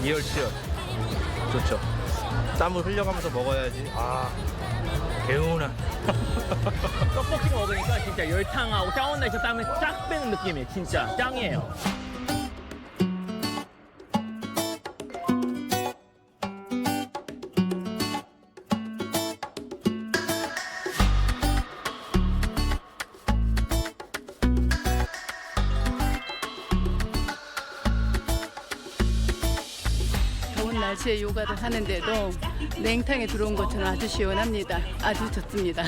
이열치열 좋죠. 땀을 흘려가면서 먹어야지. 아, 개운한. 떡볶이 먹으니까 진짜 열탕하고 다운에서 땀을 쫙 빼는 느낌이에요. 진짜 짱이에요. 더운 날씨에 요가를 하는데도 냉탕에 들어온 것처럼 아주 시원합니다. 아주 좋습니다.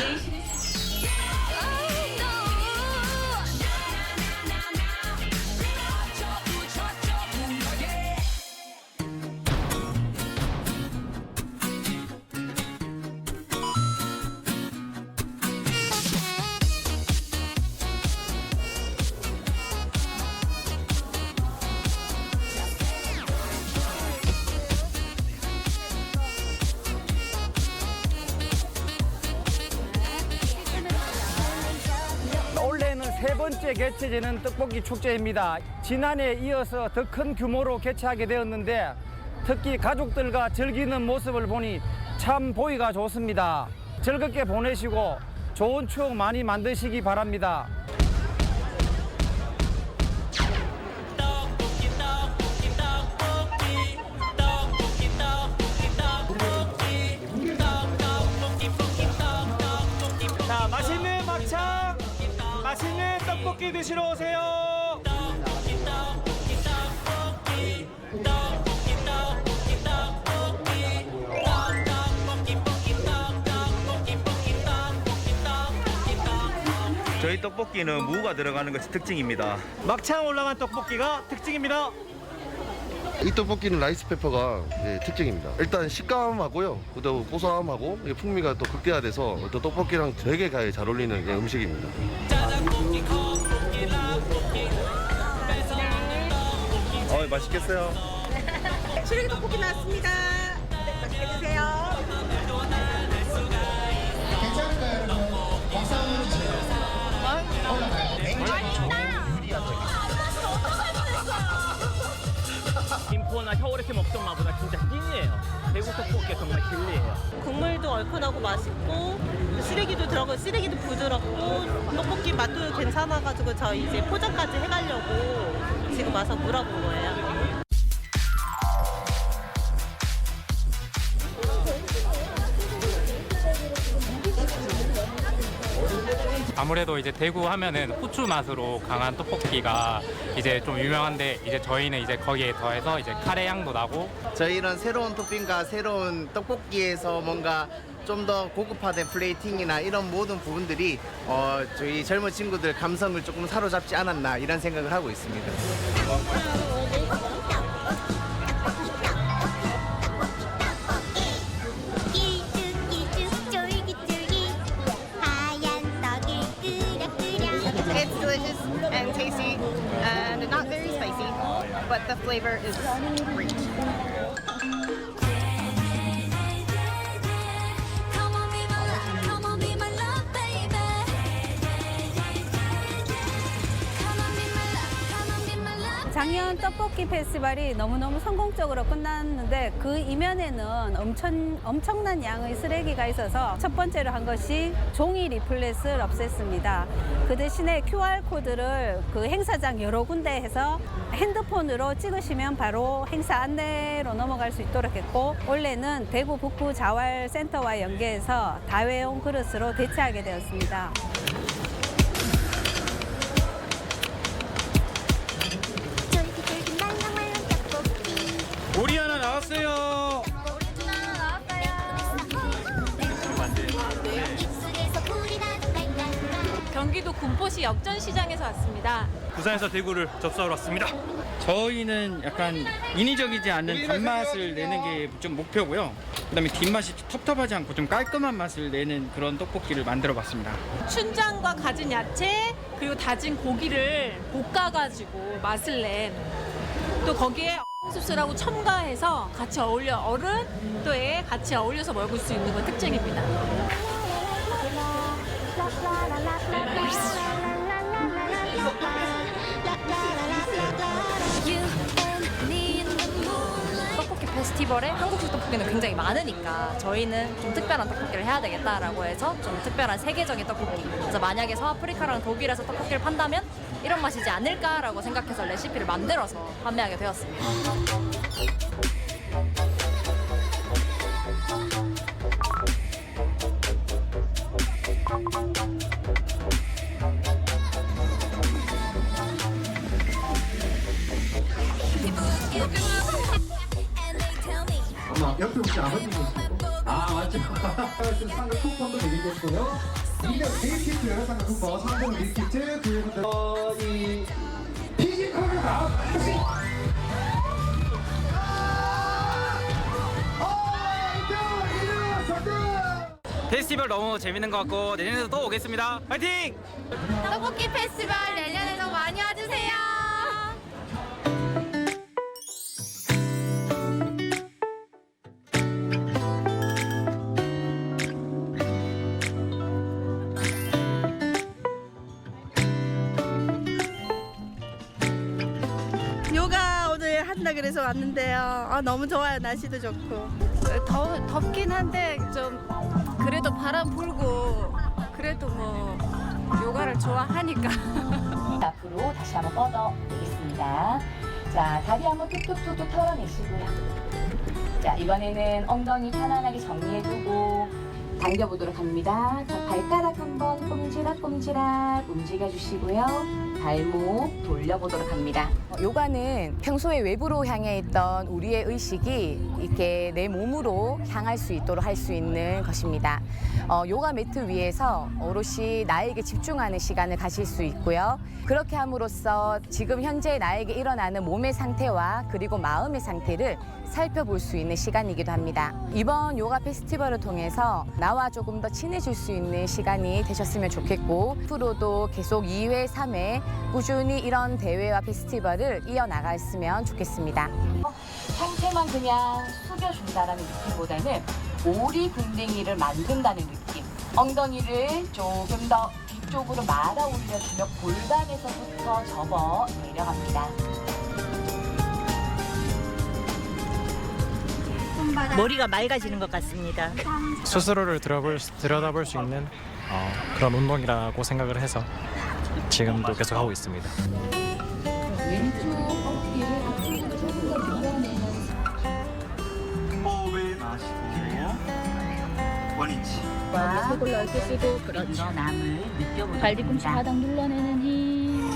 올해는 세 번째 개최되는 떡볶이 축제입니다. 지난해에 이어서 더 큰 규모로 개최하게 되었는데 특히 가족들과 즐기는 모습을 보니 참 보기가 좋습니다. 즐겁게 보내시고 좋은 추억 많이 만드시기 바랍니다. 자, 맛있는 막창, 맛있는 떡볶이 드시러 오세요. 저희 떡볶이는 무가 들어가는 것이 특징입니다. 막창 올라간 떡볶이가 특징입니다. 이 떡볶이는 라이스 페퍼가 특징입니다. 일단 식감하고요, 또 고소함하고 풍미가 또 극대화돼서 또 떡볶이랑 되게 잘 어울리는 음식입니다. 맛있겠어요. 시래기 떡볶이 나왔습니다. 네, 맛있게 드세요. 김포나 서울 이렇게 먹던 맛보다 진짜 찐이에요. 대구 떡볶이 정말 진리예요. 국물도 얼큰하고 맛있고 시래기도 들어가고 시래기도 부드럽고 떡볶이 맛도 괜찮아가지고 저 이제 포장까지 해가려고 지금 와서 물어본 거예요. 아무래도 이제 대구 하면은 후추 맛으로 강한 떡볶이가 이제 좀 유명한데 이제 저희는 이제 거기에 더해서 이제 카레 향도 나고 저희 이런 새로운 토핑과 새로운 떡볶이에서 뭔가 좀 더 고급화된 플레이팅이나 이런 모든 부분들이 저희 젊은 친구들 감성을 조금 사로잡지 않았나 이런 생각을 하고 있습니다. It's delicious and tasty and not very spicy, but the flavor is great. 작년 떡볶이 페스티벌이 너무너무 성공적으로 끝났는데 그 이면에는 엄청난 양의 쓰레기가 있어서 첫 번째로 한 것이 종이 리플렛을 없앴습니다. 그 대신에 QR코드를 그 행사장 여러 군데에서 핸드폰으로 찍으시면 바로 행사 안내로 넘어갈 수 있도록 했고 올해는 대구 북구 자활센터와 연계해서 다회용 그릇으로 대체하게 되었습니다. 오리 하나 나왔어요. 경기도 군포시 역전시장에서 왔습니다. 부산에서 대구를 접수하러 왔습니다. 저희는 약간 인위적이지 않은 단맛을 내는 게 좀 목표고요. 그다음에 뒷맛이 텁텁하지 않고 좀 깔끔한 맛을 내는 그런 떡볶이를 만들어 봤습니다. 춘장과 가진 야채 그리고 다진 고기를 볶아가지고 맛을 낸 또 거기에 숲술하고 첨가해서 같이 어울려 어른도에 같이 어울려서 먹을 수 있는 건 특징입니다. 떡볶이 페스티벌에 한국식 떡볶이는 굉장히 많으니까 저희는 좀 특별한 떡볶이를 해야 되겠다라고 해서 좀 특별한 세계적인 떡볶이. 그래서 만약에 서아프리카랑 독일에서 떡볶이를 판다면 이런 맛이지 않을까라고 생각해서 레시피를 만들어서 판매하게 되었습니다. 옆에 혹시 아버님 계시고? 아 맞죠. 상금 쿠폰도 드리겠고요. 200 밀키트 상금 쿠폰, 3등 밀키트 그분들 이 피지컬과 페스티벌 너무 재밌는 것 같고 내년에도 또 오겠습니다. 파이팅! 떡볶이 페스티벌 내년에도 많이 와주세요. 요가 오늘 한다 그래서 왔는데요. 너무 좋아요. 날씨도 좋고. 덥긴 한데 좀 그래도 바람 불고 그래도 뭐 요가를 좋아하니까. 앞으로 다시 한번 뻗어 보겠습니다. 자, 다리 한번 툭툭툭툭 털어내시고요. 자, 이번에는 엉덩이 편안하게 정리해두고 당겨보도록 합니다. 자, 발가락 한번 꼼지락꼼지락 움직여주시고요. 발목 돌려보도록 합니다. 요가는 평소에 외부로 향해 있던 우리의 의식이 이렇게 내 몸으로 향할 수 있도록 할 수 있는 것입니다. 요가 매트 위에서 오롯이 나에게 집중하는 시간을 가질 수 있고요. 그렇게 함으로써 지금 현재 나에게 일어나는 몸의 상태와 그리고 마음의 상태를 살펴볼 수 있는 시간이기도 합니다. 이번 요가 페스티벌을 통해서 나와 조금 더 친해질 수 있는 시간이 되셨으면 좋겠고 앞으로도 계속 2회, 3회 꾸준히 이런 대회와 페스티벌을 이어나갔으면 좋겠습니다. 상체만 그냥 숙여준다라는 느낌보다는 오리궁뎅이를 만든다는 느낌. 엉덩이를 조금 더 뒤쪽으로 말아 올려주며 골반에서부터 접어 내려갑니다. 머리가 맑아지는 것 같습니다. 스스로를 들여다볼 수 있는 그런 운동이라고 생각을 해서 지금도 계속 하고 있습니다. 호흡을 마시고 원위치. 속을 넓게 쓰고 그렇죠. 발 뒤꿈치 바닥 눌러내는 힘.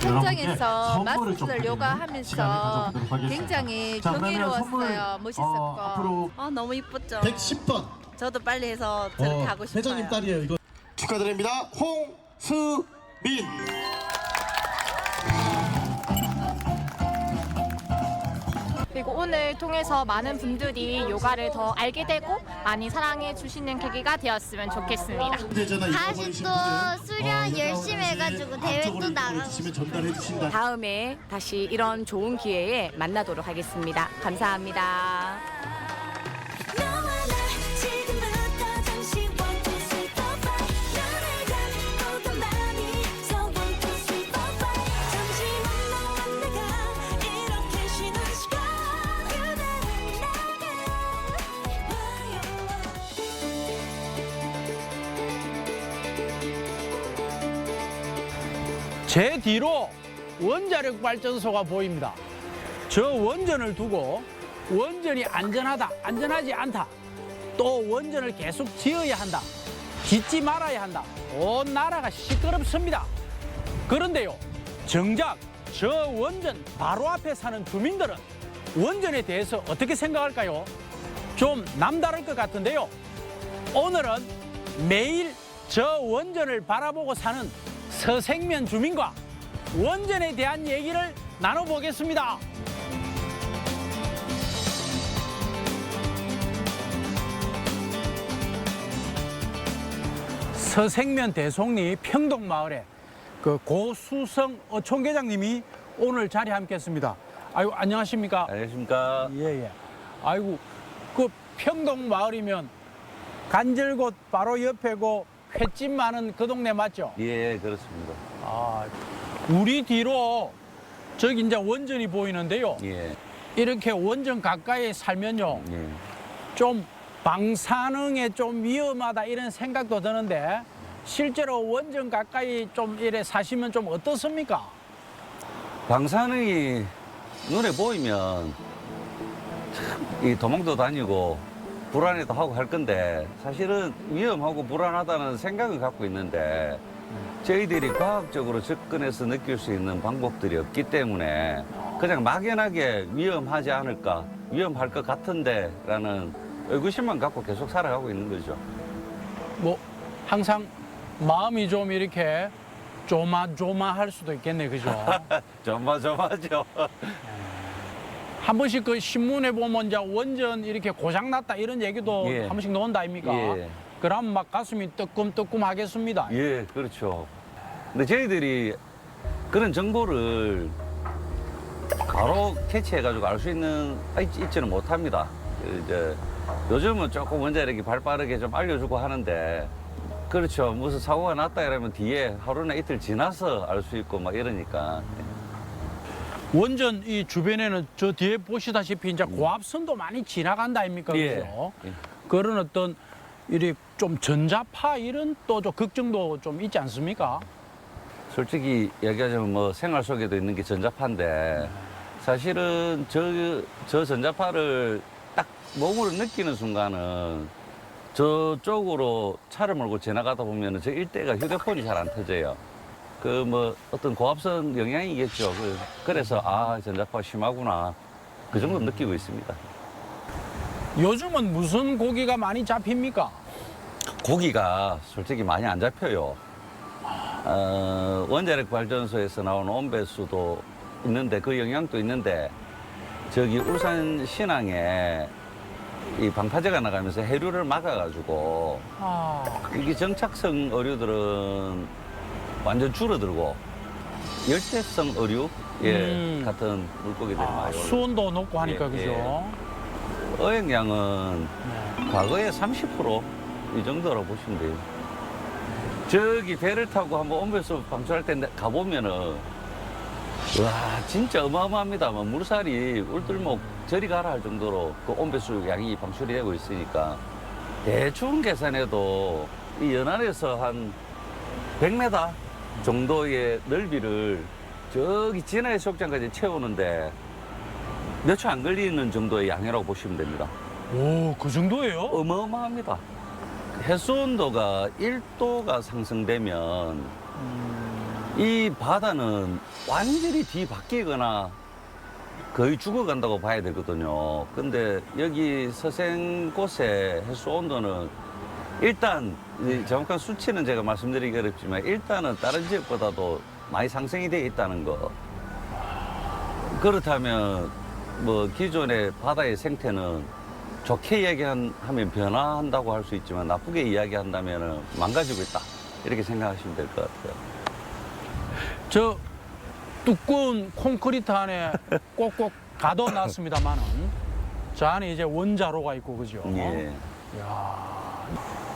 현장에서 마스터들 요가하면서 굉장히 경이로웠어요. 멋있었고. 너무 이뻤죠. 110번. 저도 빨리 해서 저렇게 하고 싶어요. 회장님 딸이에요. 이거 축하드립니다. 홍수민. 그리고 오늘 통해서 많은 분들이 요가를 더 알게 되고 많이 사랑해 주시는 계기가 되었으면 좋겠습니다. 다시 또 수련 열심히 해가지고 대회도 나가고 다음에 다시 이런 좋은 기회에 만나도록 하겠습니다. 감사합니다. 제 뒤로 원자력 발전소가 보입니다. 저 원전을 두고 원전이 안전하다, 안전하지 않다, 또 원전을 계속 지어야 한다, 짓지 말아야 한다. 온 나라가 시끄럽습니다. 그런데요, 정작 저 원전 바로 앞에 사는 주민들은 원전에 대해서 어떻게 생각할까요? 좀 남다를 것 같은데요. 오늘은 매일 저 원전을 바라보고 사는 서생면 주민과 원전에 대한 얘기를 나눠보겠습니다. 서생면 대송리 평동마을에 그 고수성 총계장님이 오늘 자리에 함께했습니다. 아이고, 안녕하십니까? 안녕하십니까? 예예. 아이고, 그 평동마을이면 간절곶 바로 옆에고 횟집 많은 그 동네 맞죠? 예, 그렇습니다. 아, 우리 뒤로 저기 이제 원전이 보이는데요. 예. 이렇게 원전 가까이 살면요, 예. 좀 방사능에 좀 위험하다 이런 생각도 드는데 실제로 원전 가까이 좀 이래 사시면 좀 어떻습니까? 방사능이 눈에 보이면 참 이 도망도 다니고 불안해도 하고 할 건데 사실은 위험하고 불안하다는 생각을 갖고 있는데 저희들이 과학적으로 접근해서 느낄 수 있는 방법들이 없기 때문에 그냥 막연하게 위험하지 않을까, 위험할 것 같은데 라는 의구심만 갖고 계속 살아가고 있는 거죠. 뭐 항상 마음이 좀 이렇게 조마조마할 수도 있겠네, 그죠? 조마조마하죠. 한 번씩 그 신문에 보면 이제 원전 이렇게 고장났다 이런 얘기도 예. 한 번씩 나온다 아닙니까? 예. 그럼 막 가슴이 뜨끔뜨끔 하겠습니다. 예, 그렇죠. 근데 저희들이 그런 정보를 바로 캐치해가지고 알 수 있지는 못합니다. 이제 요즘은 조금 원자력이 발빠르게 좀 알려주고 하는데, 그렇죠. 무슨 사고가 났다 이러면 뒤에 하루나 이틀 지나서 알 수 있고 막 이러니까. 원전 이 주변에는 저 뒤에 보시다시피 이제 고압선도 많이 지나간다 아닙니까? 예. 그죠? 예. 그런 어떤 이리 좀 전자파 이런 또 좀 걱정도 좀 있지 않습니까? 솔직히 얘기하자면 뭐 생활 속에도 있는 게 전자파인데 사실은 저 전자파를 딱 몸으로 느끼는 순간은 저쪽으로 차를 몰고 지나가다 보면 저 일대가 휴대폰이 잘 안 터져요. 그 뭐 어떤 고압선 영향이겠죠. 그래서 아, 전자파가 심하구나. 그 정도 느끼고 있습니다. 요즘은 무슨 고기가 많이 잡힙니까? 고기가 솔직히 많이 안 잡혀요. 원자력 발전소에서 나오는 온배수도 있는데 그 영향도 있는데 저기 울산 신항에 이 방파제가 나가면서 해류를 막아가지고 이게 정착성 어류들은 완전 줄어들고 열대성 어류 같은 물고기들이 많이 올라요. 수온도 높고 하니까 예, 그죠? 어획량은 과거에 30% 이 정도라고 보시면 돼요. 저기 배를 타고 한번 온배수 방출할 때 가보면은 와 진짜 어마어마합니다. 물살이 울들목 저리 가라 할 정도로 그 온배수 양이 방출이 되고 있으니까 대충 계산해도 이 연안에서 한 100m 정도의 넓이를 저기 진해 수욕장까지 채우는데 몇 초 안 걸리는 정도의 양이라고 보시면 됩니다. 오, 그 정도예요? 어마어마합니다. 해수 온도가 1도가 상승되면 이 바다는 완전히 뒤바뀌거나 거의 죽어간다고 봐야 되거든요. 근데 여기 서생 곳의 해수 온도는 일단 정확한 수치는 제가 말씀드리기 어렵지만 일단은 다른 지역보다도 많이 상승이 되어 있다는 거. 그렇다면 뭐 기존의 바다의 생태는 좋게 이야기하면 변화한다고 할 수 있지만 나쁘게 이야기한다면 망가지고 있다. 이렇게 생각하시면 될 것 같아요. 저 두꺼운 콘크리트 안에 꼭꼭 가둬놨습니다만은 저 안에 이제 원자로가 있고 그죠? 예. 이야.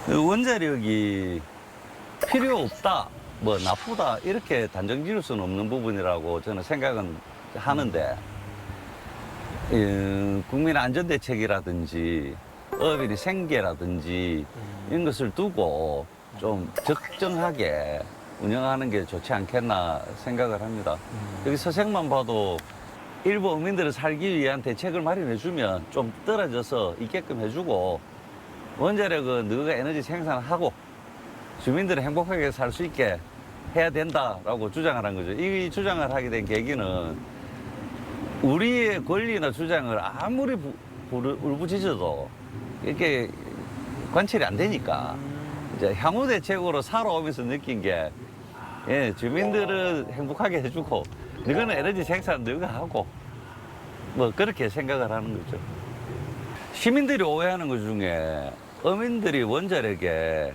원자력이 필요 없다, 뭐 나쁘다 이렇게 단정 지을 수는 없는 부분이라고 저는 생각은 하는데 국민 안전대책이라든지 어업인의 생계라든지 이런 것을 두고 좀 적정하게 운영하는 게 좋지 않겠나 생각을 합니다. 여기 서생만 봐도 일부 어민들을 살기 위한 대책을 마련해주면 좀 떨어져서 있게끔 해주고 원자력은 너가 에너지 생산하고 주민들이 행복하게 살 수 있게 해야 된다라고 주장을 한 거죠. 이 주장을 하게 된 계기는 우리의 권리나 주장을 아무리 울부짖어도 이렇게 관철이 안 되니까 이제 향후 대책으로 살아오면서 느낀 게 예, 주민들은 행복하게 해주고 너는 에너지 생산 너가 하고 뭐 그렇게 생각을 하는 거죠. 시민들이 오해하는 것 중에 어민들이 원자력에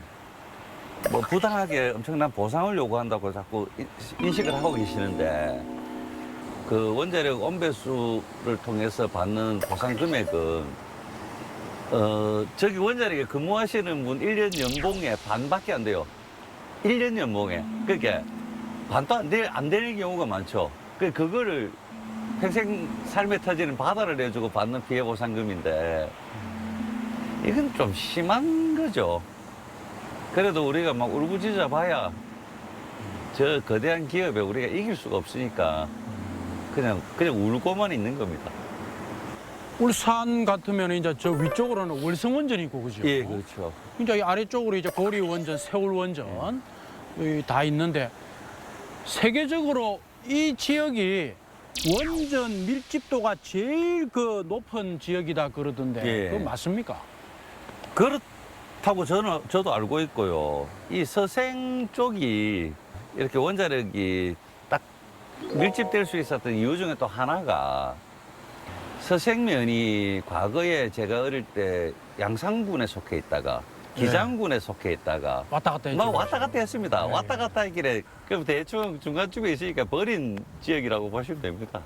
뭐 부당하게 엄청난 보상을 요구한다고 자꾸 인식을 하고 계시는데 그 원자력 온배수를 통해서 받는 보상 금액은 저기 원자력에 근무하시는 분 1년 연봉의 반밖에 안 돼요. 1년 연봉에. 그러니까 반도 안 되는 경우가 많죠. 그거를 평생 삶에 터지는 바다를 내주고 받는 피해 보상금인데 이건 좀 심한 거죠. 그래도 우리가 막 울부짖어 봐야 저 거대한 기업에 우리가 이길 수가 없으니까 그냥 울고만 있는 겁니다. 울산 같으면 이제 저 위쪽으로는 월성원전이 있고 그죠? 예, 그렇죠. 이제 이 아래쪽으로 이제 고리원전, 세울원전 다 있는데 세계적으로 이 지역이 원전 밀집도가 제일 그 높은 지역이다 그러던데 예. 그거 맞습니까? 그렇다고 저도 알고 있고요. 이 서생 쪽이 이렇게 원자력이 딱 밀집될 수 있었던 이유 중에 또 하나가 서생면이 과거에 제가 어릴 때 양산군에 속해 있다가 기장군에 속해 있다가 왔다 갔다 했죠. 막 왔다 갔다 했습니다. 네. 왔다 갔다 했길래 그럼 대충 중간쯤에 있으니까 버린 지역이라고 보시면 됩니다.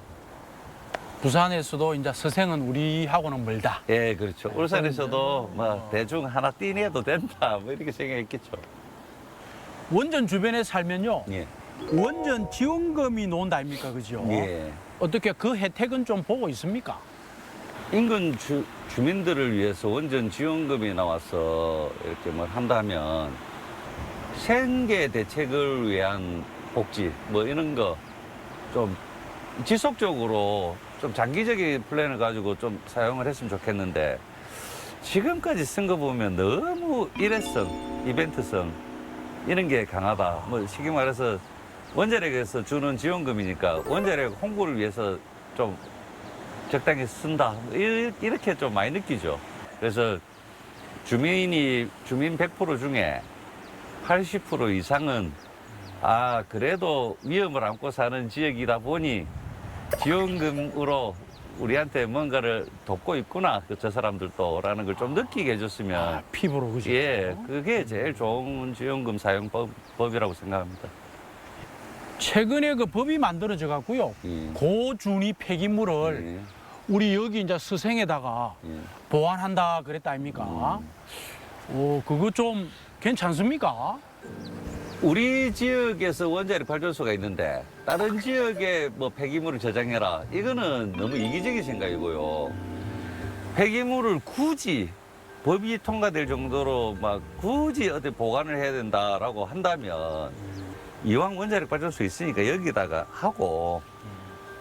부산에서도 이제 서생은 우리하고는 멀다. 예, 그렇죠. 울산에서도 뭐 대충 하나 띠내도 된다 뭐 이렇게 생각했겠죠. 원전 주변에 살면요. 예. 원전 지원금이 나온다 아닙니까? 그죠? 예. 어떻게 그 혜택은 좀 보고 있습니까? 인근 주민들을 위해서 원전 지원금이 나와서 이렇게 뭘 한다면 생계 대책을 위한 복지 뭐 이런 거 좀 지속적으로 좀 장기적인 플랜을 가지고 좀 사용을 했으면 좋겠는데 지금까지 쓴 거 보면 너무 일회성, 이벤트성 이런 게 강하다. 뭐 쉽게 말해서 원자력에서 주는 지원금이니까 원자력 홍보를 위해서 좀 적당히 쓴다. 이렇게 좀 많이 느끼죠. 그래서 주민 100% 중에 80% 이상은 그래도 위험을 안고 사는 지역이다 보니 지원금으로 우리한테 뭔가를 돕고 있구나. 저 사람들도라는 걸 좀 느끼게 해줬으면. 피부로 그죠? 예, 그게 제일 좋은 지원금 사용법이라고 생각합니다. 최근에 그 법이 만들어져 갖고요. 고준위 폐기물을 우리 여기 이제 서생에다가 보관한다 그랬다 아닙니까? 그거 좀 괜찮습니까? 우리 지역에서 원자력 발전소가 있는데 다른 지역에 뭐 폐기물을 저장해라. 이거는 너무 이기적인 생각이고요. 폐기물을 굳이 법이 통과될 정도로 막 굳이 어디 보관을 해야 된다라고 한다면 이왕 원자력 발전소 있으니까 여기다가 하고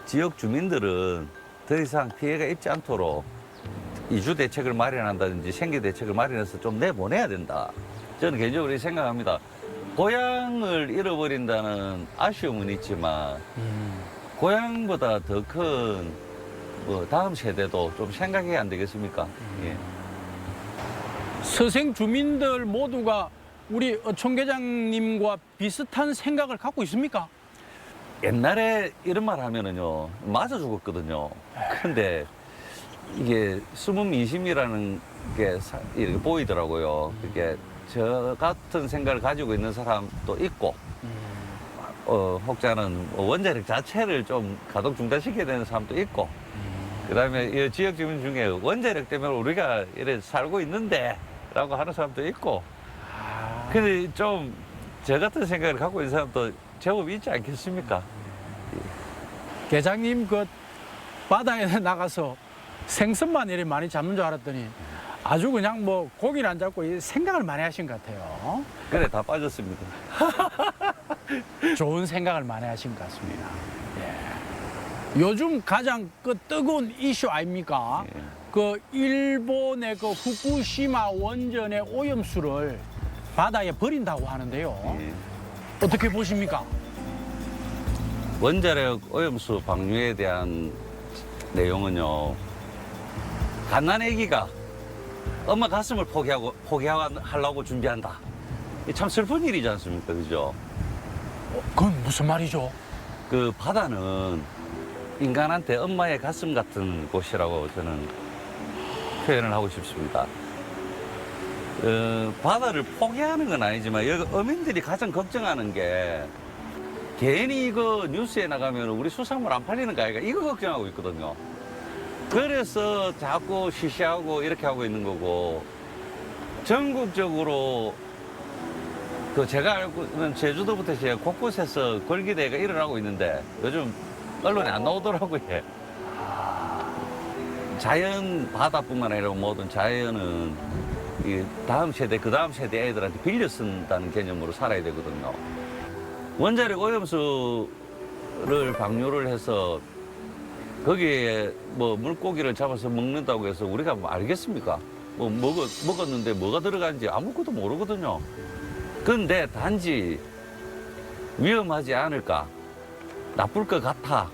지역 주민들은 더 이상 피해가 입지 않도록 이주 대책을 마련한다든지 생계 대책을 마련해서 좀 내보내야 된다. 저는 개인적으로 이렇게 생각합니다. 고향을 잃어버린다는 아쉬움은 있지만 고향보다 더 큰 다음 세대도 좀 생각해야 안 되겠습니까? 예. 서생 주민들 모두가 우리 총계장님과 비슷한 생각을 갖고 있습니까? 옛날에 이런 말 하면은요, 맞아 죽었거든요. 근데 이게 숨은 민심이라는 게 이렇게 보이더라고요. 그게 저 같은 생각을 가지고 있는 사람도 있고, 혹자는 원자력 자체를 좀 가동 중단시켜야 되는 사람도 있고, 그 다음에 이 지역 주민 중에 원자력 때문에 우리가 이래 살고 있는데, 라고 하는 사람도 있고, 근데 좀 저 같은 생각을 갖고 있는 사람도 제법 있지 않겠습니까? 계장님 그 바다에 나가서 생선만 이렇게 많이 잡는 줄 알았더니 아주 그냥 뭐 고기를 안 잡고 생각을 많이 하신 것 같아요. 그래, 다 빠졌습니다. 좋은 생각을 많이 하신 것 같습니다. 예. 요즘 가장 그 뜨거운 이슈 아닙니까? 그 일본의 그 후쿠시마 원전의 오염수를 바다에 버린다고 하는데요. 어떻게 보십니까? 원자력 오염수 방류에 대한 내용은요. 갓난 아기가 엄마 가슴을 포기하려고 준비한다. 이게 참 슬픈 일이지 않습니까, 그죠? 그건 무슨 말이죠? 그 바다는 인간한테 엄마의 가슴 같은 곳이라고 저는 표현을 하고 싶습니다. 바다를 포기하는 건 아니지만 여기 어민들이 가장 걱정하는 게 괜히 이거 뉴스에 나가면 우리 수산물 안 팔리는 거 아이가 이거 걱정하고 있거든요. 그래서 자꾸 시시하고 이렇게 하고 있는 거고 전국적으로 그 제가 알고는 제주도부터 제가 곳곳에서 걸기대회가 일어나고 있는데 요즘 언론에 안 나오더라고요. 자연 바다뿐만 아니라 모든 자연은 이 다음 세대 그 다음 세대 애들한테 빌려 쓴다는 개념으로 살아야 되거든요. 원자력 오염수를 방류를 해서 거기에 뭐 물고기를 잡아서 먹는다고 해서 우리가 뭐 알겠습니까? 뭐 먹었는데 뭐가 들어간지 아무것도 모르거든요. 그런데 단지 위험하지 않을까, 나쁠 것 같아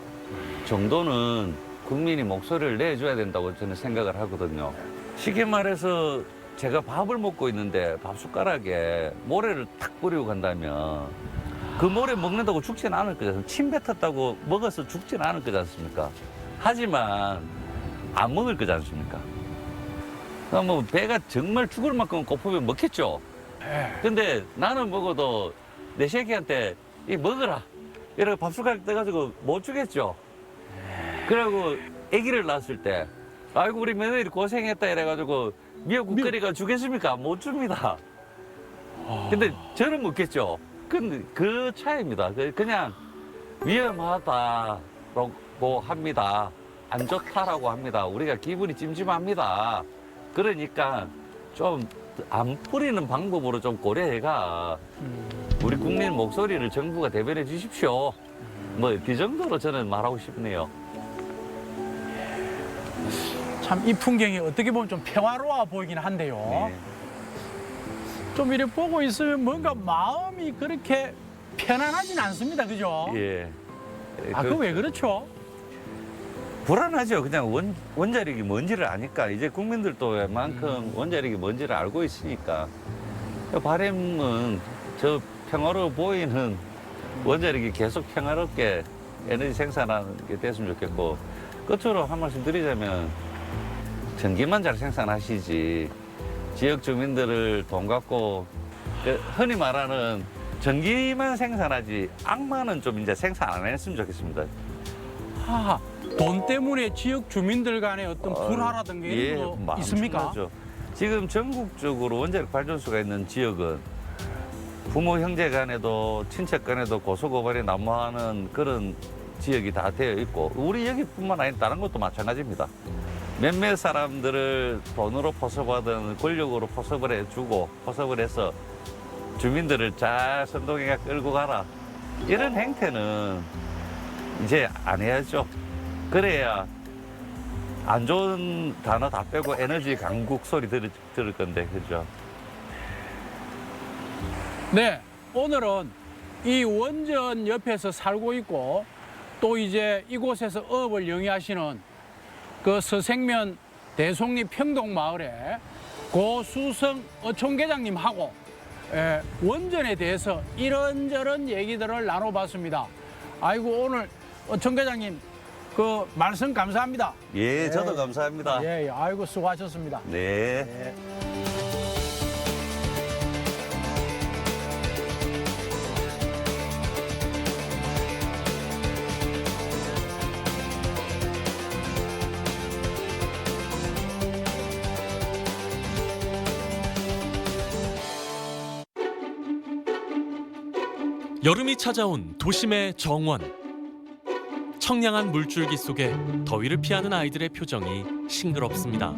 정도는 국민이 목소리를 내줘야 된다고 저는 생각을 하거든요. 쉽게 말해서 제가 밥을 먹고 있는데 밥 숟가락에 모래를 탁 뿌리고 간다면 그 모래 먹는다고 죽지는 않을 거잖아요. 침 뱉었다고 먹어서 죽지는 않을 거지 않습니까? 하지만 안 먹을 거지 않습니까? 그럼 뭐 배가 정말 죽을 만큼 고프면 먹겠죠. 근데 나는 먹어도 내 새끼한테 이 먹어라 이러고 밥 숟가락 떠가지고 못 주겠죠. 그러고 아기를 낳았을 때 아이고 우리 며느리 고생했다 이래가지고 미역국 끓이가 주겠습니까? 못 줍니다. 근데 저는 먹겠죠. 근데 그 차이입니다. 그냥 위험하다고 합니다. 안 좋다라고 합니다. 우리가 기분이 찜찜합니다. 그러니까 좀 안 뿌리는 방법으로 좀 고려해가 우리 국민 목소리를 정부가 대변해 주십시오. 뭐 그 정도로 저는 말하고 싶네요. 참 이 풍경이 어떻게 보면 좀 평화로워 보이긴 한데요. 네. 좀 이렇게 보고 있으면 뭔가 마음이 그렇게 편안하진 않습니다. 그죠? 예. 그거 왜 그렇죠? 불안하죠. 그냥 원자력이 뭔지를 아니까 이제 국민들도 웬만큼 원자력이 뭔지를 알고 있으니까 바람은 저 평화로워 보이는 원자력이 계속 평화롭게 에너지 생산하는 게 됐으면 좋겠고 끝으로 한 말씀 드리자면 전기만 잘 생산하시지 지역 주민들을 돈 갖고 흔히 말하는 전기만 생산하지 악마는 좀 이제 생산 안 했으면 좋겠습니다. 돈 때문에 지역 주민들 간에 어떤 불화라든가 이런 거 있습니까? 엄청나죠. 지금 전국적으로 원자력 발전소가 있는 지역은 부모 형제 간에도 친척 간에도 고소고발이 난무하는 그런 지역이 다 되어 있고 우리 여기뿐만 아니라 다른 것도 마찬가지입니다. 몇몇 사람들을 돈으로 포섭하든 권력으로 포섭을 해주고 포섭을 해서 주민들을 잘 선동해가 끌고 가라. 이런 행태는 이제 안 해야죠. 그래야 안 좋은 단어 다 빼고 에너지 강국 소리 들을 건데, 그죠? 네, 오늘은 이 원전 옆에서 살고 있고 또 이제 이곳에서 어업을 영위하시는 그 서생면 대송리 평동마을의 고수성 어촌계장님하고 원전에 대해서 이런저런 얘기들을 나눠봤습니다. 아이고 오늘 어촌계장님 그 말씀 감사합니다. 예, 저도 감사합니다. 예, 아이고 수고하셨습니다. 네. 여름이 찾아온 도심의 정원. 청량한 물줄기 속에 더위를 피하는 아이들의 표정이 싱그럽습니다.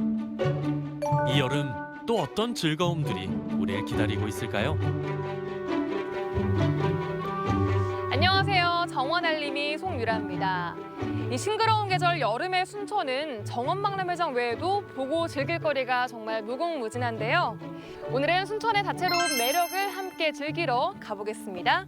이 여름 또 어떤 즐거움들이 우리를 기다리고 있을까요? 정원 알림이 송유라입니다. 이 싱그러운 계절 여름의 순천은 정원박람회장 외에도 보고 즐길 거리가 정말 무궁무진한데요. 오늘은 순천의 다채로운 매력을 함께 즐기러 가보겠습니다.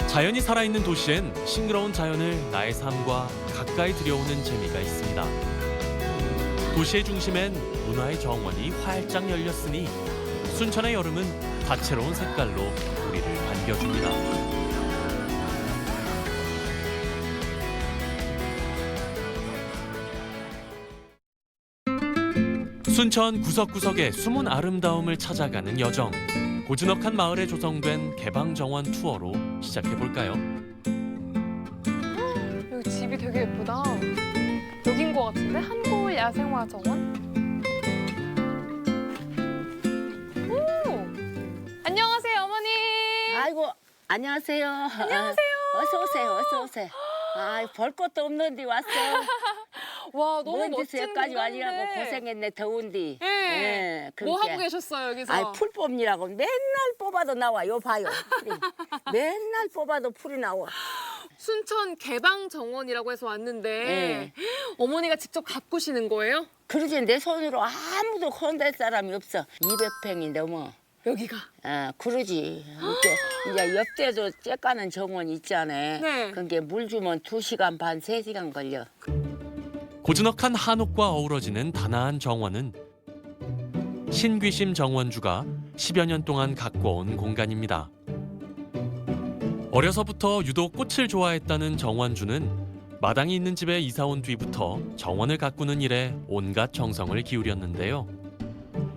자연이 살아있는 도시엔 싱그러운 자연을 나의 삶과 가까이 들여오는 재미가 있습니다. 도시의 중심엔 문화의 정원이 활짝 열렸으니 순천의 여름은 다채로운 색깔로 우리를 반겨줍니다. 순천 구석구석의 숨은 아름다움을 찾아가는 여정. 고즈넉한 마을에 조성된 개방정원 투어로 시작해볼까요? 여기 집이 되게 예쁘다. 여긴 것 같은데? 한골 야생화 정원? 안녕하세요, 어머니. 아이고, 안녕하세요. 안녕하세요. 어서 오세요, 어서 오세요. 아, 볼 것도 없는데 왔어. 와, 너무 먼지 멋진 새까지 공간인데. 와니라고 고생했네, 더운디. 네. 뭐 그러니까. 하고 계셨어요, 여기서? 아이, 풀 뽑느라고 맨날 뽑아도 나와, 요 봐요. 풀이. 맨날 뽑아도 풀이 나와. 순천 개방정원이라고 해서 왔는데 네. 어머니가 직접 가꾸시는 거예요? 그러지, 내 손으로 아무도 건들 사람이 없어. 200평이 넘어. 여기가? 아, 그러지. 이제 옆에도 쬐까는 정원 있잖아. 네. 그게 물 주면 2시간 반, 3시간 걸려. 고즈넉한 한옥과 어우러지는 단아한 정원은 신귀심 정원주가 10여 년 동안 가꿔온 공간입니다. 어려서부터 유독 꽃을 좋아했다는 정원주는 마당이 있는 집에 이사 온 뒤부터 정원을 가꾸는 일에 온갖 정성을 기울였는데요.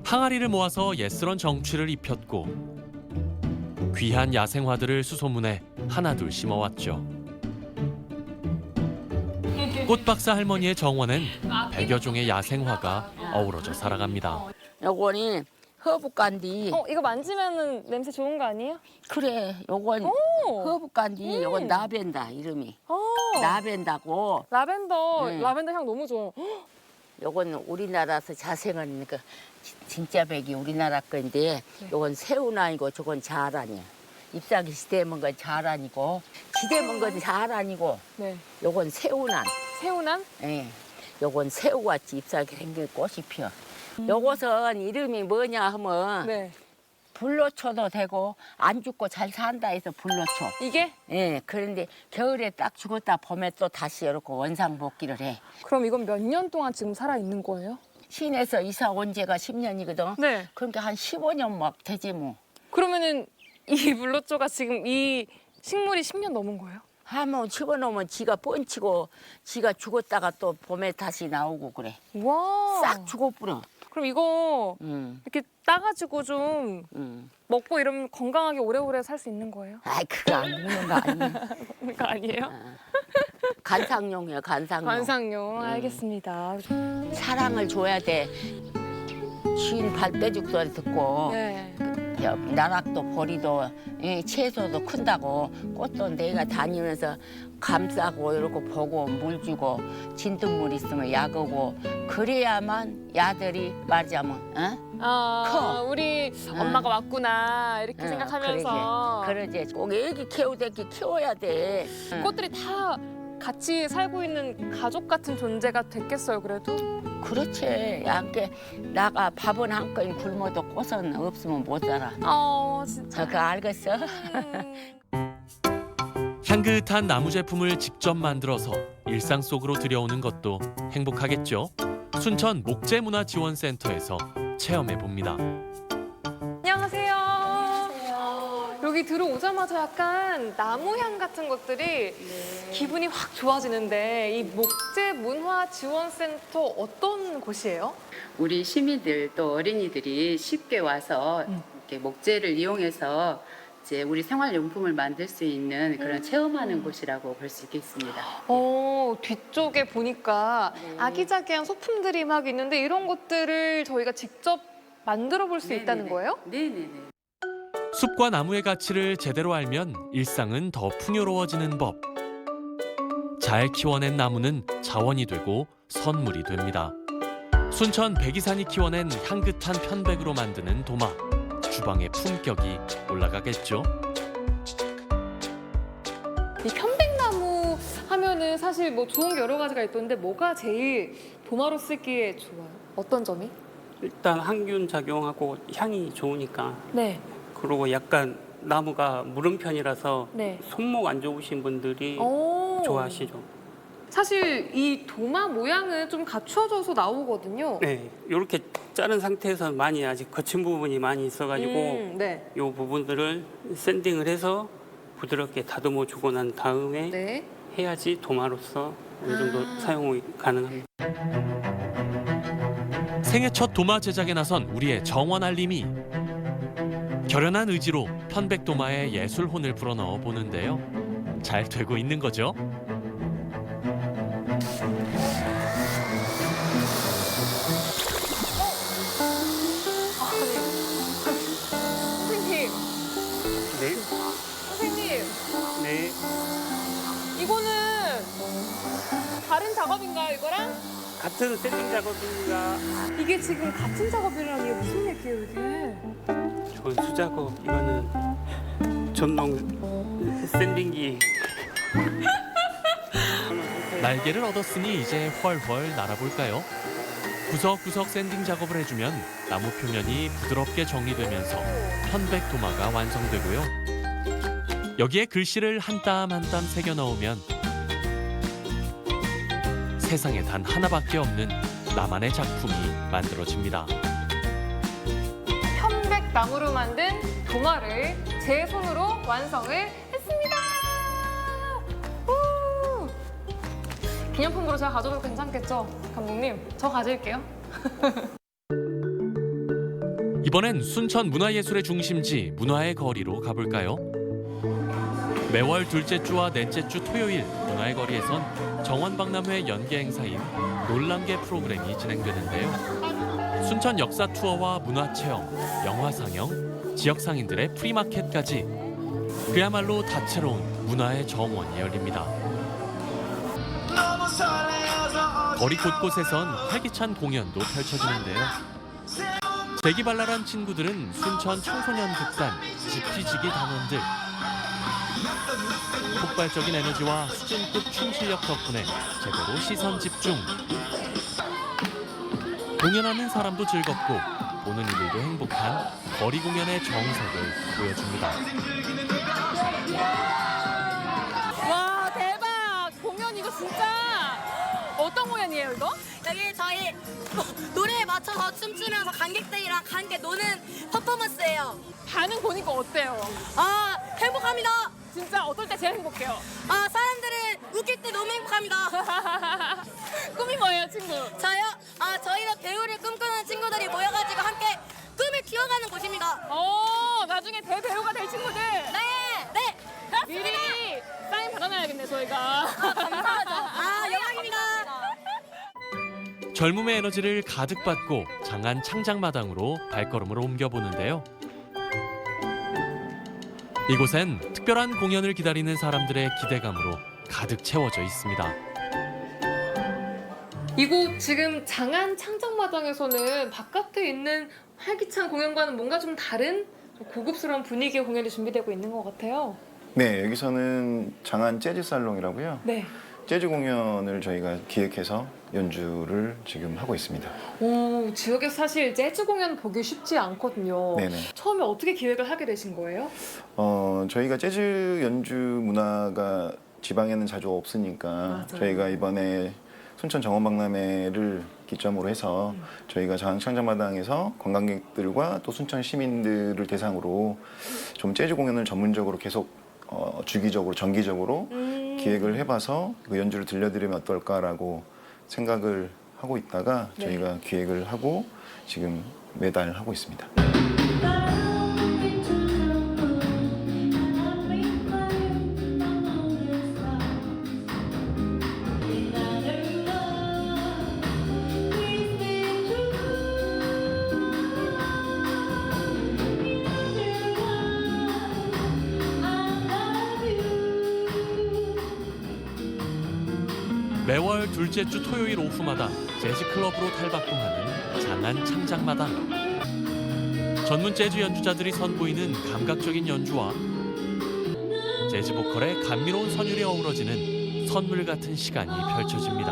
항아리를 모아서 예스런 정취를 입혔고 귀한 야생화들을 수소문해 하나둘 심어왔죠. 꽃박사 할머니의 정원엔 100여 종의 야생화가 어우러져 살아갑니다. 요거는 허브간디. 이거 만지면은 냄새 좋은 거 아니에요? 그래, 요건 허브간디, 요건 라벤더 이름이. 라벤더고. 라벤더, 네. 라벤더 향 너무 좋아요. 요건 우리나라에서 자생한 그 진짜 백이 우리나라 건데 요건 새우난이고 저건 자란이야. 잎사귀 시대문 건 자란이고 시대문 건 자란이고 요건 새우난. 새우난? 네. 요건 새우같이 잎사귀 생긴 꽃이 피어. 요것은 이름이 뭐냐 하면 불로초도 되고 안 죽고 잘 산다 해서 불로초. 이게? 예. 그런데 겨울에 딱 죽었다 봄에 또 다시 이렇게 원상복귀를 해. 그럼 이건 몇 년 동안 지금 살아 있는 거예요? 시내에서 이사 온 지가 10년이거든. 네. 그러니까 한 15년 막 되지 뭐. 그러면은 이 물로초가 지금 이 식물이 10년 넘은 거예요? 한번 집어넣으면 지가 뻔치고 지가 죽었다가 또 봄에 다시 나오고 그래. 와. 싹 죽어버려. 그럼 이거 이렇게 따가지고 좀 먹고 이러면 건강하게 오래오래 살 수 있는 거예요? 아이, 그거 안 먹는 거 아니야. 그거 아니에요? 간상용이야, 간상용. 관상용, 알겠습니다. 사랑을 줘야 돼. 쉰 발빼죽 소리 듣고 나락도 보리도 채소도 큰다고 꽃도 내가 다니면서 감싸고 이러고 보고 물 주고 진딧물 있으면 약하고 그래야만 야들이 말하자면 커. 우리 엄마가 왔구나 이렇게 생각하면서 그러지. 꼭 애기 키우듯이 키워야 돼. 꽃들이 다 같이 살고 있는 가족 같은 존재가 됐겠어요, 그래도? 그렇지. 양께 나가 밥은 한 건 굶어도 꽃은 없으면 못 살아. 진짜. 그거 알겠어? 향긋한 나무 제품을 직접 만들어서 일상 속으로 들여오는 것도 행복하겠죠. 순천 목재문화지원센터에서 체험해봅니다. 안녕하세요. 여기 들어오자마자 약간 나무향 같은 것들이 기분이 확 좋아지는데 이 목재문화지원센터 어떤 곳이에요? 우리 시민들 또 어린이들이 쉽게 와서 이렇게 목재를 이용해서 이제 우리 생활용품을 만들 수 있는 그런 체험하는 곳이라고 볼 수 있겠습니다. 뒤쪽에 보니까 아기자기한 소품들이 막 있는데 이런 것들을 저희가 직접 만들어 볼 수 있다는 거예요? 네네네. 숲과 나무의 가치를 제대로 알면 일상은 더 풍요로워지는 법. 잘 키워낸 나무는 자원이 되고 선물이 됩니다. 순천 백이산이 키워낸 향긋한 편백으로 만드는 도마. 주방의 품격이 올라가겠죠. 이 편백나무 하면은 사실 뭐 좋은 게 여러 가지가 있던데 뭐가 제일 도마로 쓰기에 좋아요? 어떤 점이? 일단 항균 작용하고 향이 좋으니까. 네. 그리고 약간 나무가 무른 편이라서 네. 손목 안 좋으신 분들이 오. 좋아하시죠. 사실 이 도마 모양은 좀 갖추어져서 나오거든요. 네, 이렇게 자른 상태에서 많이 아직 거친 부분이 많이 있어가지고 네. 이 부분들을 샌딩을 해서 부드럽게 다듬어 주고 난 다음에 네. 해야지 도마로서 어느 정도 사용이 가능합니다. 생애 첫 도마 제작에 나선 우리의 정원 알림이 결연한 의지로 편백도마에 예술혼을 불어넣어 보는데요. 잘 되고 있는 거죠? 선생님, 네, 선생님, 네. 이거는 다른 작업인가요, 이거랑? 같은 샌딩 작업인가? 이게 지금 같은 작업이라는 게 무슨 얘기예요, 이게? 이건 수작업, 이거는 전동 샌딩기. 날개를 얻었으니 이제 훨훨 날아볼까요? 구석구석 샌딩 작업을 해주면 나무 표면이 부드럽게 정리되면서 편백도마가 완성되고요. 여기에 글씨를 한 땀 한 땀 새겨 넣으면 세상에 단 하나밖에 없는 나만의 작품이 만들어집니다. 편백나무로 만든 도마를 제 손으로 완성을 했습니다. 우! 기념품으로 제가 가져도 괜찮겠죠? 감독님, 저 가질게요. 이번엔 순천 문화예술의 중심지 문화의 거리로 가볼까요? 매월 둘째 주와 넷째 주 토요일 문화의 거리에선 정원박람회 연계 행사인 놀람개 프로그램이 진행되는데요. 순천 역사 투어와 문화체험, 영화 상영, 지역 상인들의 프리마켓까지 그야말로 다채로운 문화의 정원이 열립니다. 거리 곳곳에선 활기찬 공연도 펼쳐지는데요. 재기발랄한 친구들은 순천 청소년 극단, 지피지기 단원들, 폭발적인 에너지와 수준급 춤 실력 덕분에 제대로 시선 집중. 공연하는 사람도 즐겁고 보는 이들도 행복한 거리 공연의 정석을 보여줍니다. 와, 대박! 공연 이거 진짜 어떤 공연이에요, 이거? 여기 저희 노래에 맞춰서 춤추면서 관객들이랑 함께 노는 퍼포먼스예요. 반응 보니까 어때요? 아, 행복합니다. 진짜 어떨 때 제일 행복해요? 아, 사람들은 웃길 때 너무 행복합니다. 꿈이 뭐예요, 친구? 저요? 아, 저희는 배우를 꿈꾸는 친구들이 모여가지고 함께 꿈을 키워가는 곳입니다. 나중에 대배우가 될 친구들. 네, 네. 미리 사인 받아놔야겠네, 저희가. 감사하죠. 아, 영광입니다. 젊음의 에너지를 가득 받고 장안 창작마당으로 발걸음을 옮겨보는데요. 이곳엔 특별한 공연을 기다리는 사람들의 기대감으로 가득 채워져 있습니다. 이곳 지금 장안 창작마당에서는 바깥에 있는 활기찬 공연과는 뭔가 좀 다른 고급스러운 분위기의 공연이 준비되고 있는 것 같아요. 네, 여기서는 장안 재즈 살롱이라고요. 네. 재즈 공연을 저희가 기획해서 연주를 지금 하고 있습니다. 오, 지역에서 사실 재즈 공연 보기 쉽지 않거든요. 네네. 처음에 어떻게 기획을 하게 되신 거예요? 저희가 재즈 연주 문화가 지방에는 자주 없으니까 맞아요. 저희가 이번에 순천 정원박람회를 기점으로 해서 저희가 장안창작마당에서 관광객들과 또 순천 시민들을 대상으로 좀 재즈 공연을 전문적으로 계속 주기적으로 정기적으로 기획을 해봐서 그 연주를 들려드리면 어떨까라고 생각을 하고 있다가 네. 저희가 기획을 하고 지금 매달 하고 있습니다. 매월 둘째 주 토요일 오후마다 재즈 클럽으로 탈바꿈하는 장안 창작마당. 전문 재즈 연주자들이 선보이는 감각적인 연주와 재즈 보컬의 감미로운 선율이 어우러지는 선물 같은 시간이 펼쳐집니다.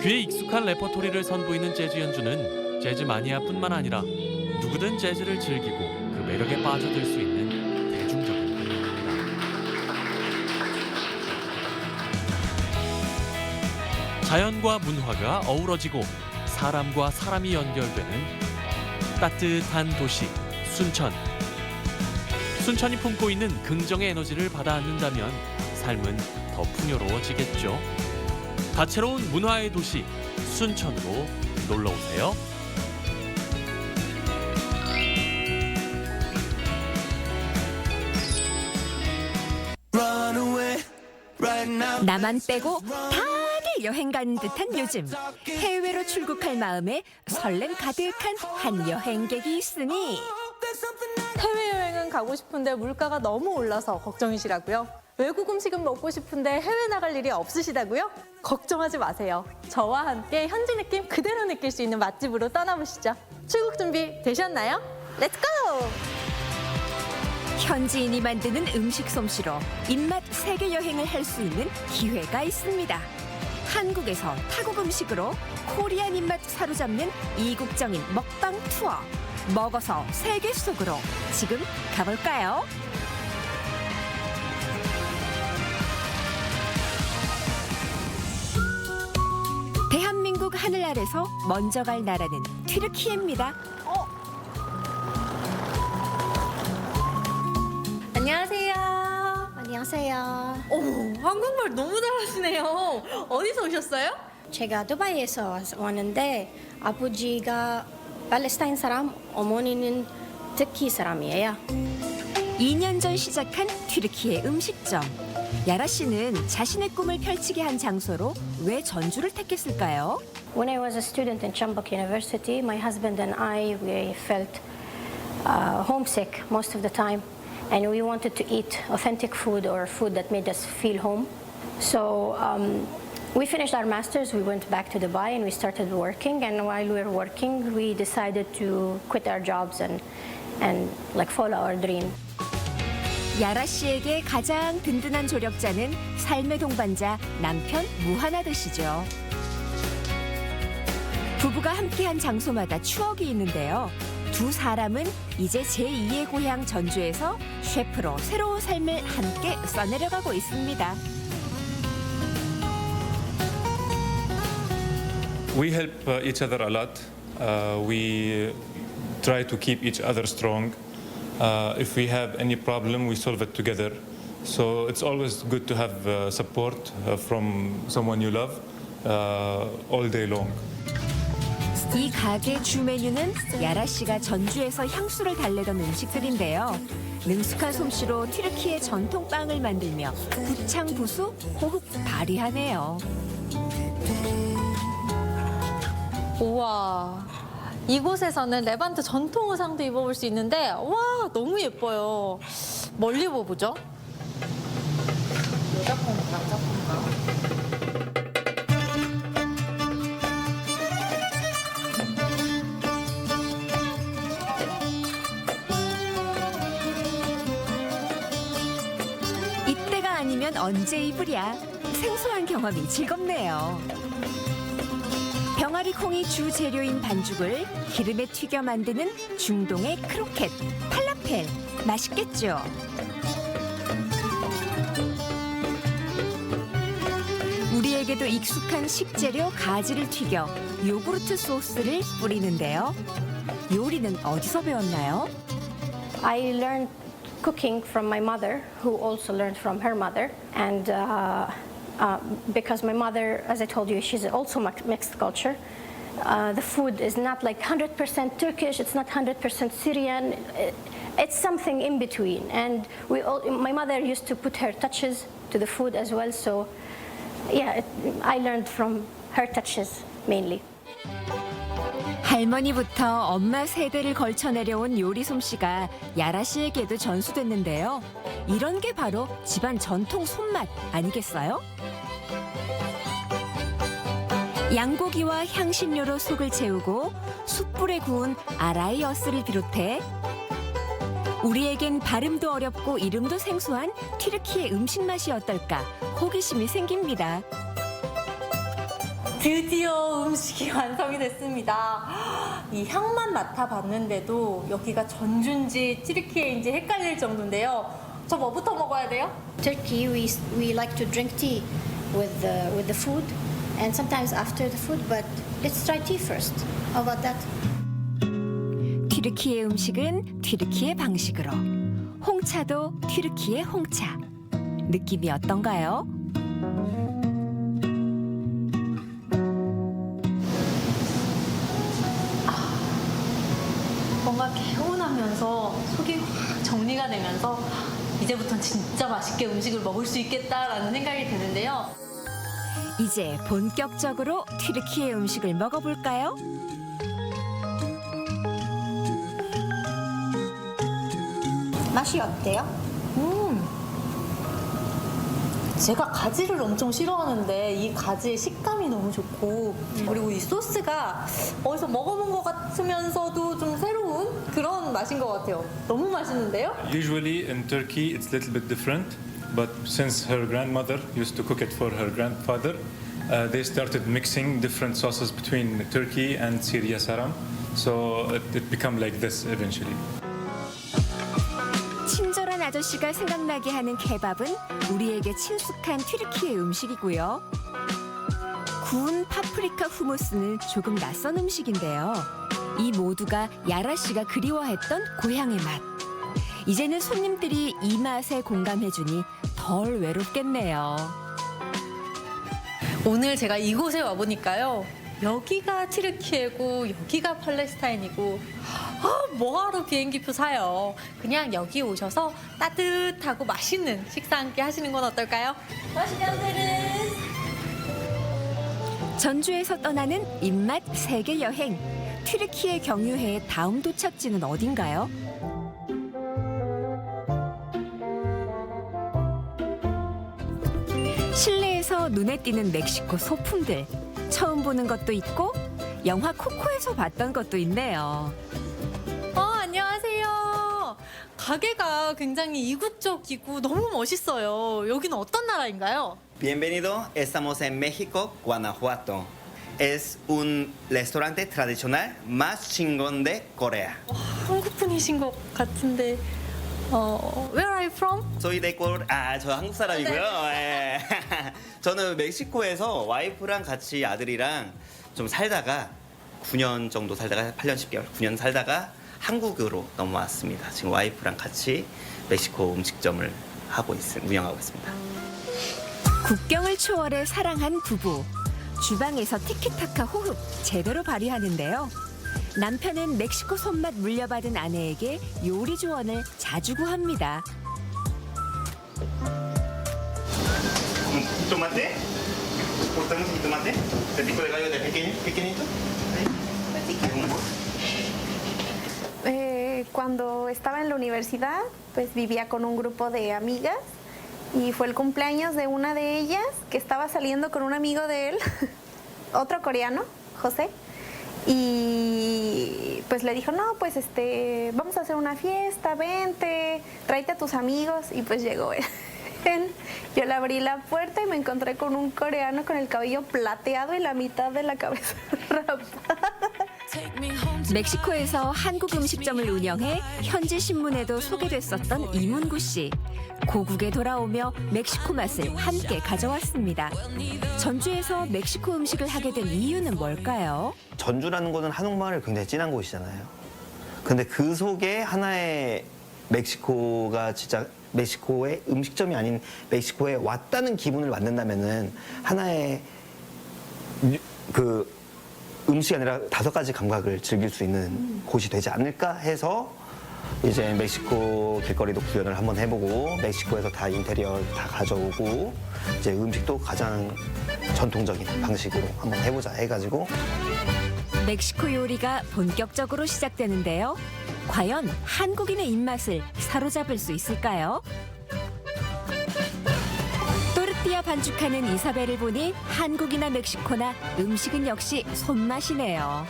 귀에 익숙한 레퍼토리를 선보이는 재즈 연주는 재즈 마니아뿐만 아니라 누구든 재즈를 즐기고 그 매력에 빠져들 수 있는 대중적인 공연입니다. 자연과 문화가 어우러지고 사람과 사람이 연결되는 따뜻한 도시 순천. 순천이 품고 있는 긍정의 에너지를 받아안는다면 삶은 더 풍요로워지겠죠. 다채로운 문화의 도시 순천으로 놀러 오세요. 나만 빼고 다들 여행 가는 듯한 요즘. 해외로 출국할 마음에 설렘 가득한 한 여행객이 있으니 해외여행은 가고 싶은데 물가가 너무 올라서 걱정이시라고요? 외국 음식은 먹고 싶은데 해외 나갈 일이 없으시다고요? 걱정하지 마세요. 저와 함께 현지 느낌 그대로 느낄 수 있는 맛집으로 떠나보시죠. 출국 준비 되셨나요? 렛츠고! 현지인이 만드는 음식 솜씨로 입맛 세계 여행을 할 수 있는 기회가 있습니다. 한국에서 타국 음식으로 코리안 입맛 사로잡는 이국적인 먹방 투어. 먹어서 세계 속으로 지금 가볼까요? 대한민국 하늘 아래서 먼저 갈 나라는 튀르키예입니다. 안녕하세요. 안녕하세요. 어머, 한국말 너무 잘하시네요. 어디서 오셨어요? 제가 두바이에서 왔는데 아버지가 팔레스타인 사람, 어머니는 터키 사람이에요. 2년 전 시작한 튀르키예 음식점. 야라 씨는 자신의 꿈을 펼치게 한 장소로 왜 전주를 택했을까요? When I was a student in Chambok University, my husband and I we felt homesick most of the time, and we wanted to eat authentic food or food that made us feel home. So we finished our masters, we went back to Dubai and we started working, and while we were working we decided to quit our jobs and like follow our dream. 야라 씨에게 가장 든든한 조력자는 삶의 동반자 남편 무하나드시죠. 부부가 함께한 장소마다 추억이 있는데요. 두 사람은 이제 제2의 고향 전주에서 셰프로 새로운 삶을 함께 써내려가고 있습니다. We help each other a lot. We try to keep each other strong. If we have any problem, we solve it together. So it's always good to have support from someone you love all day long. 이 가게 주 메뉴는 야라 씨가 전주에서 향수를 달래던 음식들인데요. 능숙한 솜씨로 튀르키예 전통 빵을 만들며 부창부수 호흡 발휘하네요. 우와, 이곳에서는 레반트 전통 의상도 입어볼 수 있는데 와, 너무 예뻐요. 멀리 입어보죠. 여자 건가 남자 건가? 이때가 아니면 언제 입으랴. 생소한 경험이 즐겁네요. 병아리 콩이 주 재료인 반죽을 기름에 튀겨 만드는 중동의 크로켓, 팔라펠. 맛있겠죠? 우리에게도 익숙한 식재료 가지를 튀겨 요구르트 소스를 뿌리는데요. 요리는 어디서 배웠나요? I learned cooking from my mother, who also learned from her mother, and because my mother, as I told you, she's also mixed culture. The food is not like 100% Turkish, it's not 100% Syrian, it's something in between. And my mother used to put her touches to the food as well, so yeah, I learned from her touches mainly. 할머니부터 엄마 세대를 걸쳐 내려온 요리 솜씨가 야라 씨에게도 전수됐는데요. 이런 게 바로 집안 전통 손맛 아니겠어요? 양고기와 향신료로 속을 채우고 숯불에 구운 아라이 어스를 비롯해 우리에겐 발음도 어렵고 이름도 생소한 튀르키예 음식 맛이 어떨까 호기심이 생깁니다. 드디어 음식이 완성이 됐습니다. 이 향만 맡아봤는데도 여기가 전주인지 튀르키예인지 헷갈릴 정도인데요. 저 뭐부터 먹어야 돼요? Turkey, we like to drink tea with the food, and sometimes after the food. But let's try tea first. How about that? 튀르키예 음식은 튀르키예 방식으로. 홍차도 튀르키예 홍차. 느낌이 어떤가요? 뭔가 개운하면서 속이 확 정리가 되면서 이제부터는 진짜 맛있게 음식을 먹을 수 있겠다라는 생각이 드는데요. 이제 본격적으로 튀르키예 음식을 먹어볼까요? 맛이 어때요? 제가 가지를 엄청 싫어하는데 이 가지의 식감이 너무 좋고 그리고 이 소스가 어디서 먹어본 것 같으면서도 좀 새로운 그런 맛인 것 같아요. 너무 맛있는데요? Usually in Turkey it's a little bit different, but since her grandmother used to cook it for her grandfather, they started mixing different sauces between Turkey and Syria Saram, so it became like this eventually. 친절한 아저씨가 생각나게 하는 케밥은 우리에게 친숙한 튀르키예 음식이고요. 구운 파프리카 후무스는 조금 낯선 음식인데요. 이 모두가 야라 씨가 그리워했던 고향의 맛. 이제는 손님들이 이 맛에 공감해주니 덜 외롭겠네요. 오늘 제가 이곳에 와보니까요. 여기가 튀르키예고 여기가 팔레스타인이고 뭐하러 비행기표 사요. 그냥 여기 오셔서 따뜻하고 맛있는 식사 함께 하시는 건 어떨까요? 맛있게들 전주에서 떠나는 입맛 세계 여행. 튀르키예 경유해의 다음 도착지는 어딘가요? 실내에서 눈에 띄는 멕시코 소품들. 처음 보는 것도 있고 영화 코코에서 봤던 것도 있네요. 안녕하세요. 가게가 굉장히 이국적이고 너무 멋있어요. 여기는 어떤 나라인가요? Bienvenido, estamos en México, Guanajuato. Es un restaurante tradicional más chingón de Corea. 한국 분이신 것 같은데 Where are you from? Soy de Ecuador. 저 한국 사람이고요. 예. 저는 멕시코에서 와이프랑 같이 아들이랑 좀 살다가 9년 정도 살다가 8년 10개월 9년 살다가 한국으로 넘어왔습니다. 지금 와이프랑 같이 멕시코 음식점을 운영하고 있습니다. 국경을 초월해 사랑한 부부. 주방에서 티키타카 호흡 제대로 발휘하는데요. 남편은 멕시코 손맛 물려받은 아내에게 요리 조언을 자주 구합니다. ¿Tomate? ¿Cortamos el tomate? ¿El pico de gallo de pequeñito? Cuando estaba en la universidad, pues vivía con un grupo de amigas y fue el cumpleaños de una de ellas que estaba saliendo con un amigo de él, otro coreano, José. Y pues le dijo, no, pues vamos a hacer una fiesta, vente, tráete a tus amigos. Y pues llegó él. Yo le abrí la puerta y me encontré con un coreano con el cabello plateado y la mitad de la cabeza rapada. 멕시코에서 한국 음식점을 운영해 현지 신문에도 소개됐었던 이문구 씨. 고국에 돌아오며 멕시코 맛을 함께 가져왔습니다. 전주에서 멕시코 음식을 하게 된 이유는 뭘까요? 전주라는 곳은 한옥마을이 굉장히 진한 곳이잖아요. 근데 그 속에 하나의 멕시코가 진짜 멕시코의 음식점이 아닌 멕시코에 왔다는 기분을 만든다면은 하나의 그 음식이 아니라 5가지 감각을 즐길 수 있는 곳이 되지 않을까 해서 이제 멕시코 길거리도 구현을 한번 해보고 멕시코에서 다 인테리어 다 가져오고 이제 음식도 가장 전통적인 방식으로 한번 해보자 해가지고 멕시코 요리가 본격적으로 시작되는데요. 과연 한국인의 입맛을 사로잡을 수 있을까요? 또르띠아 반죽하는 이사벨을 보니 한국이나 멕시코나 음식은 역시 손맛이네요.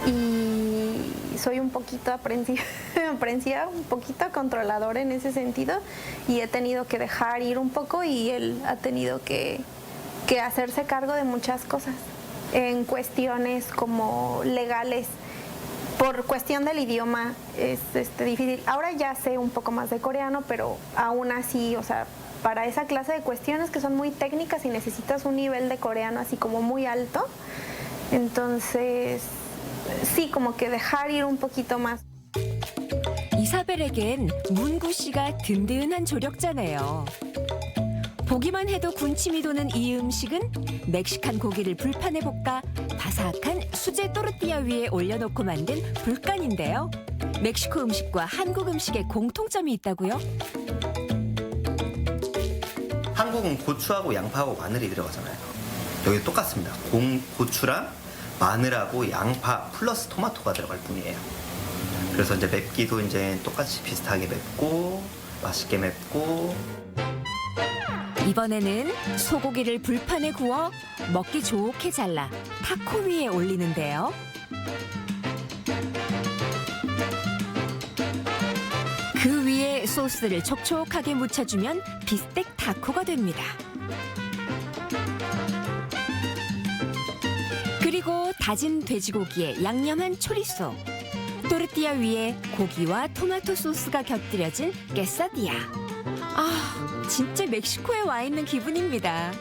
Y soy un poquito aprensiva, un poquito controladora en ese sentido y he tenido que dejar ir un poco y él ha tenido que hacerse cargo de muchas cosas en cuestiones como legales. Por cuestión del idioma es difícil. Ahora ya sé un poco más de coreano, pero aún así, o sea, para esa clase de cuestiones que son muy técnicas y necesitas un nivel de coreano así como muy alto, entonces sí, como que dejar ir un poquito más. 이사벨에겐 문구 씨가 든든한 조력자네요. 보기만 해도 군침이 도는 이 음식은 멕시칸 고기를 불판에 볶아 바삭한 수제 또르띠아 위에 올려놓고 만든 불간인데요. 멕시코 음식과 한국 음식에 공통점이 있다고요? 한국은 고추하고 양파하고 마늘이 들어가잖아요. 여기 똑같습니다. 고추랑 마늘하고 양파 플러스 토마토가 들어갈 뿐이에요. 그래서 이제 맵기도 이제 똑같이 비슷하게 맵고 맛있게 맵고. 이번에는 소고기를 불판에 구워 먹기 좋게 잘라 타코 위에 올리는데요. 그 위에 소스를 촉촉하게 묻혀주면 비스텍 타코가 됩니다. 그리고 다진 돼지고기에 양념한 초리소, 또르띠아 위에 고기와 토마토 소스가 곁들여진 quesadilla. 아, 진짜 멕시코에 와 있는 기분입니다.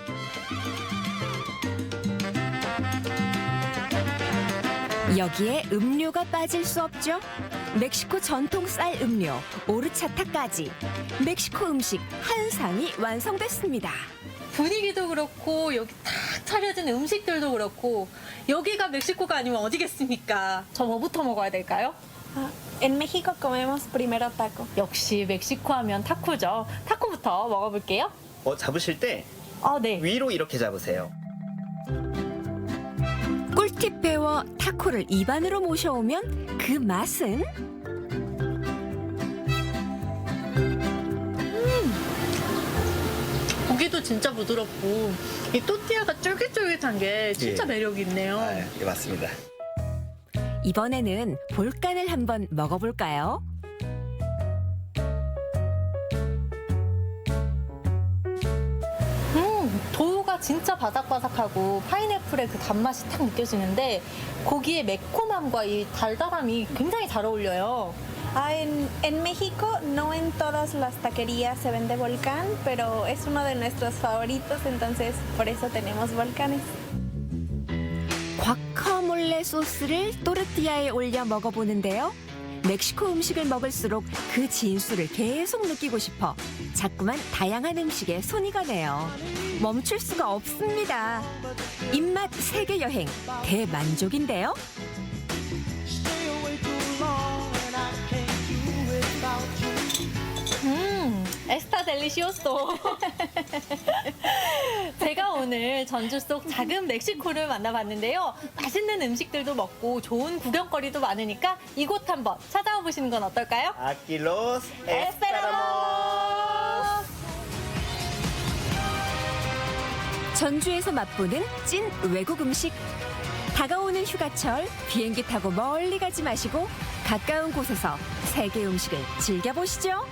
여기에 음료가 빠질 수 없죠. 멕시코 전통 쌀 음료 오르차타까지 멕시코 음식 한 상이 완성됐습니다. 분위기도 그렇고 여기 탁 차려진 음식들도 그렇고 여기가 멕시코가 아니면 어디겠습니까? 저 뭐부터 먹어야 될까요? En México comemos primero taco. 역시 멕시코 하면 타코죠. 타코부터 먹어볼게요. 잡으실 때 네. 위로 이렇게 잡으세요. 꿀팁 배워 타코를 입안으로 모셔오면 그 맛은? 고기도 진짜 부드럽고 이 또띠아가 쫄깃쫄깃한 게 진짜 매력이 있네요. 예, 맞습니다. 이번에는 볼간을 한번 먹어볼까요? 도우가 진짜 바삭바삭하고 파인애플의 그 단맛이 탁 느껴지는데 고기의 매콤함과 이 달달함이 굉장히 잘 어울려요. En México no en todas las taquerías se vende volcán, pero es uno de nuestros favoritos, entonces por eso tenemos volcanes. 과카몰레 소스를 또르띠아에 올려 먹어보는데요. 멕시코 음식을 먹을수록 그 진수를 계속 느끼고 싶어 자꾸만 다양한 음식에 손이 가네요. 멈출 수가 없습니다. 입맛 세계 여행 대만족인데요. 에스타 델리시오소. 제가 오늘 전주 속 작은 멕시코를 만나봤는데요. 맛있는 음식들도 먹고 좋은 구경거리도 많으니까 이곳 한번 찾아와 보시는 건 어떨까요? Aquí los esperamos. 전주에서 맛보는 찐 외국 음식. 다가오는 휴가철 비행기 타고 멀리 가지 마시고 가까운 곳에서 세계 음식을 즐겨보시죠.